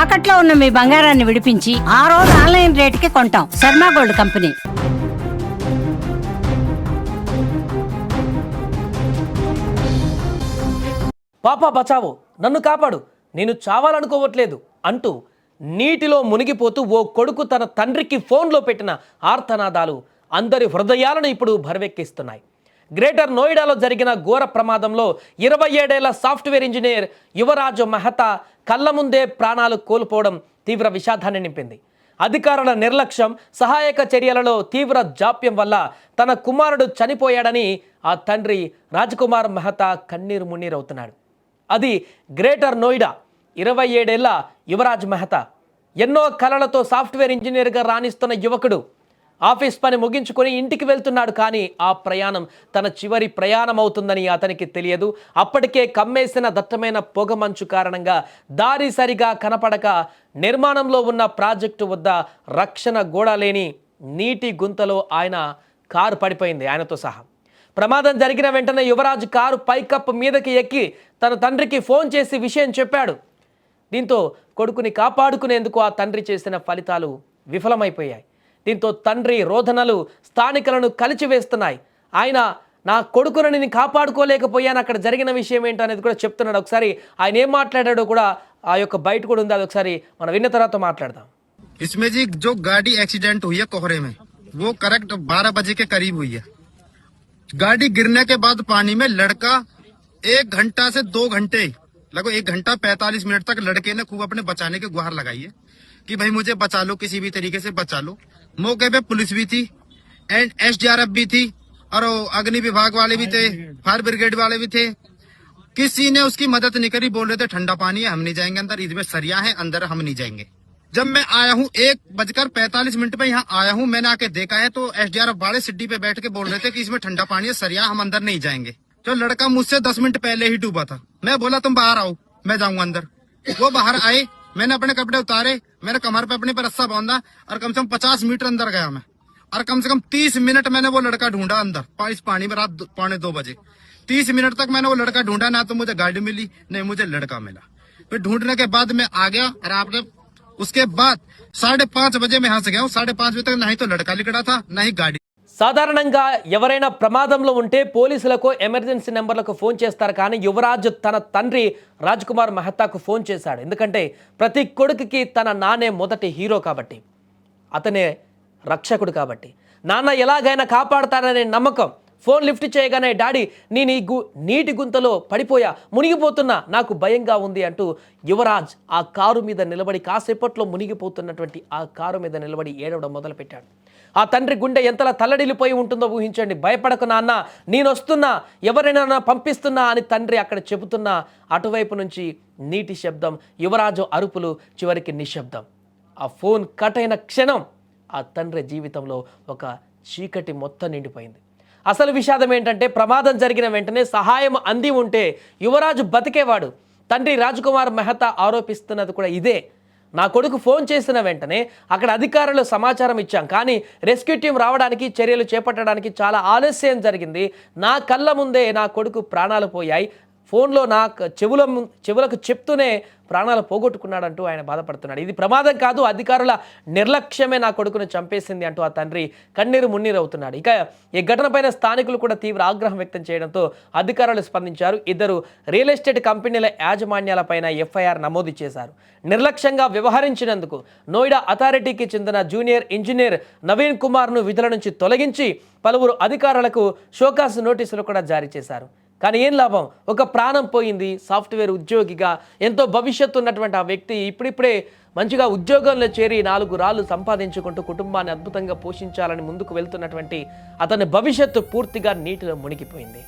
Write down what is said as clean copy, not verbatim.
తాకట్లో ఉన్న మీ బంగారాన్ని విడిపించి ఆ రోజు ఆన్లైన్ రేటుకి కొంటాం. Sharma gold company. పాపా బచావో, నన్ను కాపాడు, నేను చావాలనుకోవట్లేదు అంటూ నీటిలో మునిగిపోతూ ఓ కొడుకు తన తండ్రికి ఫోన్లో పెట్టిన ఆర్తనాదాలు అందరి హృదయాలను ఇప్పుడు బరువెక్కిస్తున్నాయి. గ్రేటర్ నోయిడాలో జరిగిన ఘోర ప్రమాదంలో 27 ఏళ్ల సాఫ్ట్వేర్ ఇంజనీర్ యువరాజు మెహతా కళ్ళ ముందే ప్రాణాలు కోల్పోవడం తీవ్ర విషాదాన్ని నింపింది. అధికారుల నిర్లక్ష్యం, సహాయక చర్యలలో తీవ్ర జాప్యం వల్ల తన కుమారుడు చనిపోయాడని ఆ తండ్రి రాజ్కుమార్ మెహతా కన్నీరు మున్నీరవుతున్నాడు. అది గ్రేటర్ నోయిడా 27 ఏళ్ల యువరాజ్ మెహతా. ఎన్నో కలలతో సాఫ్ట్వేర్ ఇంజనీర్గా రాణిస్తున్న యువకుడు ఆఫీస్ పని ముగించుకొని ఇంటికి వెళ్తున్నాడు. కానీ ఆ ప్రయాణం తన చివరి ప్రయాణం అవుతుందని అతనికి తెలియదు. అప్పటికే కమ్మేసిన దట్టమైన పొగమంచు కారణంగా దారి సరిగా కనపడక నిర్మాణంలో ఉన్న ప్రాజెక్టు వద్ద రక్షణ గోడ లేని నీటి గుంతలో ఆయన కారు పడిపోయింది ఆయనతో సహా. ప్రమాదం జరిగిన వెంటనే యువరాజ్ కారు పైకప్పు మీదకి ఎక్కి తన తండ్రికి ఫోన్ చేసి విషయం చెప్పాడు. దీంతో కొడుకుని కాపాడుకునేందుకు ఆ తండ్రి చేసిన ఫలితాలు విఫలమైపోయాయి. దీంతో తండ్రి రోదనలు స్థానికులను కలిచివేస్తున్నాయి. ఆయన నా కొడుకును నేను కాపాడుకోలేకపోయాను, అక్కడ జరిగిన విషయం ఏంటో అనేది కూడా చెప్తున్నాడు. ఒకసారి ఆయన ఏం మాట్లాడాడో కూడా ఆ యొక్క బయట కూడా ఉంది, అది ఒకసారి మనం విన్న తర్వాత మాట్లాడదాం. इसमें जी जो गाड़ी एक्सीडेंट हुई है कोहरे में वो करेक्ट 12 बजे के करीब हुई है। गाड़ी गिरने के बाद पानी में लड़का 1 घंटा से 2 घंटे लगभग 1 घंटा 45 मिनट तक लड़के ने खूब अपने बचाने की गुहार लगाई है कि भाई मुझे बचा लो, किसी भी तरीके से बचा लो। मौके पे पुलिस भी थी एंड SDRF भी थी और अग्नि विभाग वाले भी थे, फायर ब्रिगेड वाले भी थे। किसी ने उसकी मदद नहीं करी। बोल रहे थे ठंडा पानी है, हम नहीं जाएंगे अंदर, इसमें सरिया है अंदर, हम नहीं जाएंगे। जब मैं आया हूँ 1:45 पे यहाँ आया हूँ, मैंने आके देखा है तो SDRF वाले सिड्डी पे बैठ के बोल रहे थे कि इसमें ठंडा पानी है, सरिया, हम अंदर नहीं जाएंगे। जो लड़का मुझसे 10 मिनट पहले ही डूबा था, मैं बोला तुम बाहर आओ, मैं जाऊंगा अंदर। वो बाहर आए, मैंने अपने कपड़े उतारे, मैंने कमर पे अपने पर रस्सा बांधा और कम से कम 50 मीटर अंदर गया मैं, और कम से कम 30 मिनट मैंने वो लड़का ढूंढा अंदर इस पानी में। रात 1:45 बजे 30 मिनट तक मैंने वो लड़का ढूंढा, ना तो मुझे गाड़ी मिली नहीं मुझे लड़का मिला। फिर ढूंढने के बाद मैं आ गया और आपने उसके बाद 5:30 बजे मैं यहाँ से गया हूँ। 5:30 बजे तक ना ही तो लड़का लिखड़ा था ना ही गाड़ी। సాధారణంగా ఎవరైనా ప్రమాదంలో ఉంటే పోలీసులకు ఎమర్జెన్సీ నెంబర్లకు ఫోన్ చేస్తారు. కానీ యువరాజ్ తన తండ్రి రాజ్కుమార్ మెహతాకు ఫోన్ చేశాడు. ఎందుకంటే ప్రతి కొడుకుకి తన నాన్నే మొదటి హీరో కాబట్టి, అతనే రక్షకుడు కాబట్టి, నాన్న ఎలాగైనా కాపాడతాడనే నమ్మకం. ఫోన్ లిఫ్ట్ చేయగానే డాడీ నేను ఈ నీటి గుంతలో పడిపోయా, మునిగిపోతున్నా, నాకు భయంగా ఉంది అంటూ యువరాజ్ ఆ కారు మీద నిలబడి కాసేపట్లో మునిగిపోతున్నటువంటి ఆ కారు మీద నిలబడి ఏడవడం మొదలుపెట్టాడు. ఆ తండ్రి గుండె ఎంతలా తల్లడిల్లిపోయి ఉంటుందో ఊహించండి. భయపడకు నాన్న, నేను వస్తున్నా, ఎవరైనా పంపిస్తున్నా అని తండ్రి అక్కడ చెబుతున్నా అటువైపు నుంచి నీటి శబ్దం, యువరాజు అరుపులు, చివరికి నిశ్శబ్దం. ఆ ఫోన్ కట్ అయిన క్షణం ఆ తండ్రి జీవితంలో ఒక చీకటి మొత్తం నిండిపోయింది. అసలు విషాదం ఏంటంటే ప్రమాదం జరిగిన వెంటనే సహాయం అంది ఉంటే యువరాజు బతికేవాడు. తండ్రి రాజ్కుమార్ మెహతా ఆరోపిస్తున్నది కూడా ఇదే. నా కొడుకు ఫోన్ చేసిన వెంటనే అక్కడ అధికారులు సమాచారం ఇచ్చాం, కానీ రెస్క్యూ టీం రావడానికి చర్యలు చేపట్టడానికి చాలా ఆలస్యం జరిగింది. నా కళ్ళ ముందే నా కొడుకు ప్రాణాలు పోయాయి. ఫోన్లో నా చెవులకు చెప్తూనే ప్రాణాలు పోగొట్టుకున్నాడంటూ ఆయన బాధపడుతున్నాడు. ఇది ప్రమాదం కాదు, అధికారుల నిర్లక్ష్యమే నా కొడుకును చంపేసింది అంటూ ఆ తండ్రి కన్నీరు మున్నీరు అవుతున్నాడు. ఇక ఈ ఘటనపైన స్థానికులు కూడా తీవ్ర ఆగ్రహం వ్యక్తం చేయడంతో అధికారులు స్పందించారు. 2 రియల్ ఎస్టేట్ కంపెనీల యాజమాన్యాలపైన FIR నమోదు చేశారు. నిర్లక్ష్యంగా వ్యవహరించినందుకు నోయిడా అథారిటీకి చెందిన జూనియర్ ఇంజనీర్ నవీన్ కుమార్ను విధుల నుంచి తొలగించి పలువురు అధికారులకు షోకాస్ నోటీసులు కూడా జారీ చేశారు. కానీ ఏం లాభం, ఒక ప్రాణం పోయింది. సాఫ్ట్వేర్ ఉద్యోగిగా ఎంతో భవిష్యత్తు ఉన్నటువంటి ఆ వ్యక్తి ఇప్పుడిప్పుడే మంచిగా ఉద్యోగంలో చేరి 4 రాళ్ళు సంపాదించుకుంటూ కుటుంబాన్ని అద్భుతంగా పోషించాలని ముందుకు వెళ్తున్నటువంటి అతని భవిష్యత్తు పూర్తిగా నీటిలో మునిగిపోయింది.